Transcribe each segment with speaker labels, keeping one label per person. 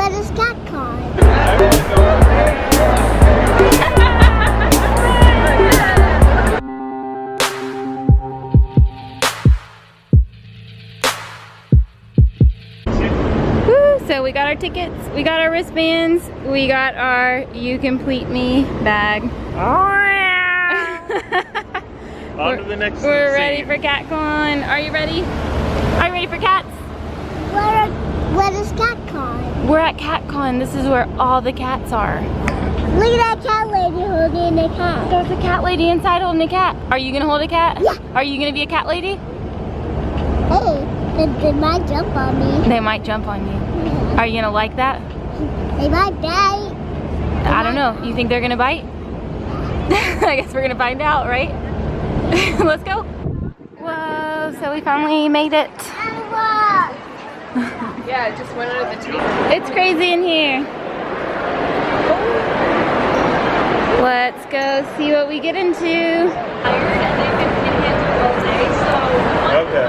Speaker 1: What is Catcon?
Speaker 2: So we got our tickets, we got our wristbands, we got our You Complete Me bag.
Speaker 3: On to the next
Speaker 2: We're ready for Catcon. Are you ready? Are you ready for cats?
Speaker 1: What is Catcon?
Speaker 2: We're at Catcon. This is where all the cats are.
Speaker 1: Look at that cat lady holding a cat.
Speaker 2: There's a cat lady inside holding a cat. Are you gonna hold a cat?
Speaker 1: Yeah.
Speaker 2: Are you gonna be a cat lady?
Speaker 1: Hey, they might jump on me.
Speaker 2: They might jump on you. Are you gonna like that?
Speaker 1: They might bite.
Speaker 2: I don't know. You think they're gonna bite? I guess we're gonna find out, right? Let's go. Whoa, so we finally made it.
Speaker 4: Yeah, it just went under the table.
Speaker 2: It's crazy in here. Let's go see what we get into.
Speaker 3: Okay.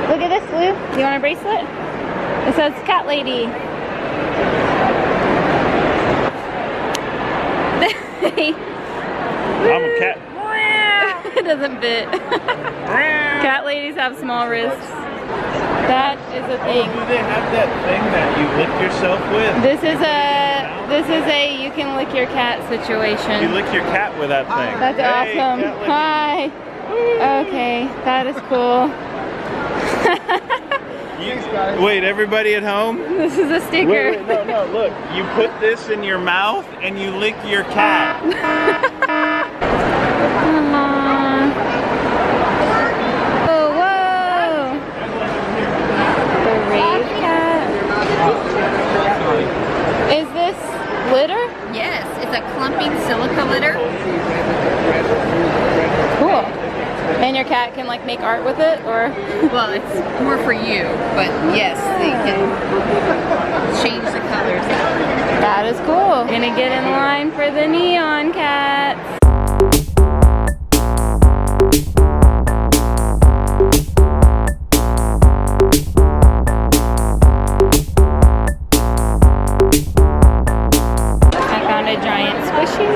Speaker 2: Look at this, Lou. You want a bracelet? It says cat lady.
Speaker 3: I'm a cat.
Speaker 2: It doesn't fit. Cat ladies have small wrists. That is a thing.
Speaker 3: Do they have that thing that you lick yourself with?
Speaker 2: This is a you can lick your cat situation.
Speaker 3: You lick your cat with that thing.
Speaker 2: That's
Speaker 3: Hey,
Speaker 2: awesome.
Speaker 3: cat licking.
Speaker 2: Hi. Okay, that is cool.
Speaker 3: Wait, everybody at home?
Speaker 2: This is a sticker.
Speaker 3: Wait, no, look. You put this in your mouth and you lick your cat.
Speaker 2: Oh, whoa. The rave cat. Is this litter?
Speaker 4: Yes, it's a clumping silica litter.
Speaker 2: Cool. And your cat can like make art with it, or?
Speaker 4: Well, it's more for you, but yes, they can change the colors.
Speaker 2: That is cool. Gonna get in line for the neon cats. I found a giant squishy.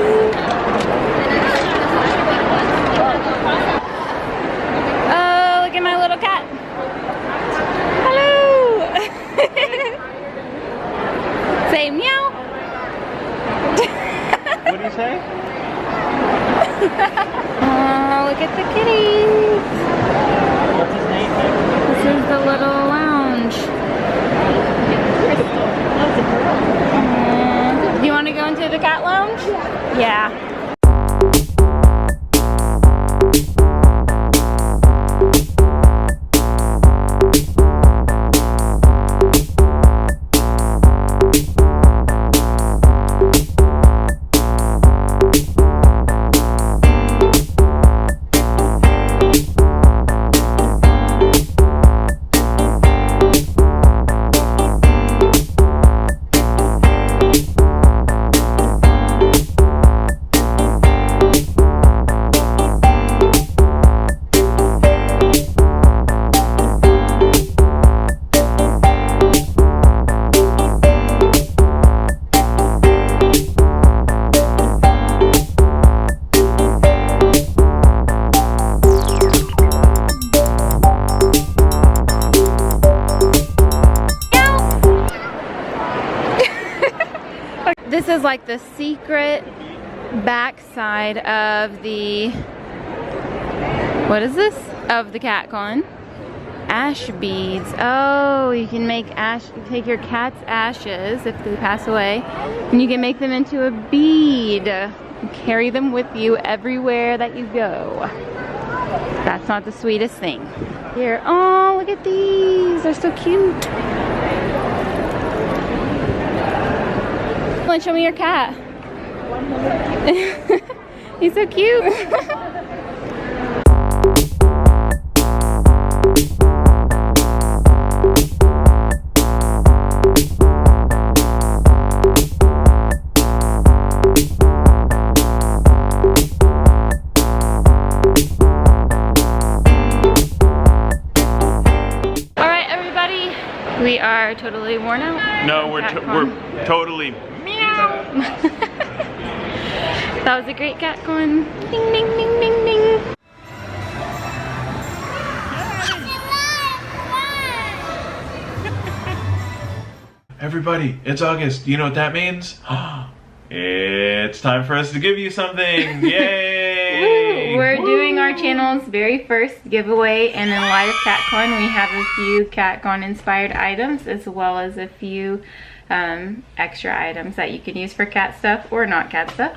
Speaker 2: Oh, look at my little cat. Hello. Say meow.
Speaker 3: What do you say?
Speaker 2: Oh, look at the kitties.
Speaker 3: What's his name?
Speaker 2: This is the little lounge. Do you want to go into the cat lounge? Yeah. This is like the secret backside of the, what is this? Of the Catcon. Ash beads. Oh, you can make ash, you take your cat's ashes if they pass away, and you can make them into a bead. And carry them with you everywhere that you go. That's not the sweetest thing. Here, oh, look at these. They're so cute. Come on, show me your cat. He's so cute. We are totally totally worn out?
Speaker 3: No, we're totally meow.
Speaker 2: That was a great Catcon. Ding, ding, ding, ding, ding.
Speaker 3: Everybody, it's August. You know what that means? It's time for us to give you something. Yay!
Speaker 2: Woo! We're doing our channel's very first giveaway, and in light of Catcon, we have a few Catcon inspired items as well as a few extra items that you can use for cat stuff or not cat stuff.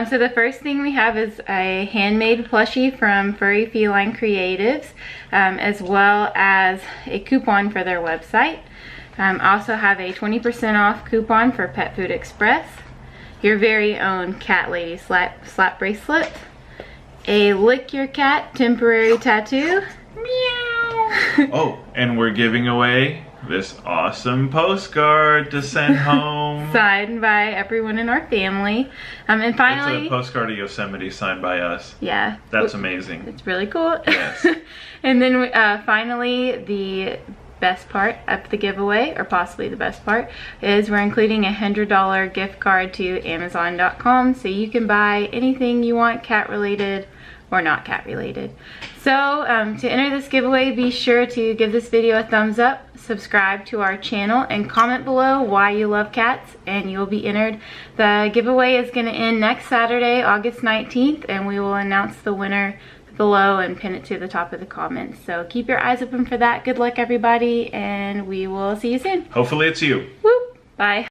Speaker 2: So the first thing we have is a handmade plushie from Furry Feline Creatives, as well as a coupon for their website. Also have a 20% off coupon for Pet Food Express, your very own cat lady slap bracelet, a lick your cat temporary tattoo, meow.
Speaker 3: Oh, and we're giving away this awesome postcard to send home.
Speaker 2: Signed by everyone in our family. And finally,
Speaker 3: it's a postcard of Yosemite signed by us.
Speaker 2: Yeah.
Speaker 3: That's amazing.
Speaker 2: It's really cool.
Speaker 3: Yes.
Speaker 2: And then finally, the best part of the giveaway, or possibly the best part, is we're including a $100 gift card to Amazon.com, so you can buy anything you want cat related or not cat related. So to enter this giveaway, be sure to give this video a thumbs up, subscribe to our channel, and comment below why you love cats, and you'll be entered. The giveaway is going to end next Saturday, August 19th, and we will announce the winner below and pin it to the top of the comments. So keep your eyes open for that. Good luck, everybody, and we will see you soon.
Speaker 3: Hopefully it's you.
Speaker 2: Woo! Bye.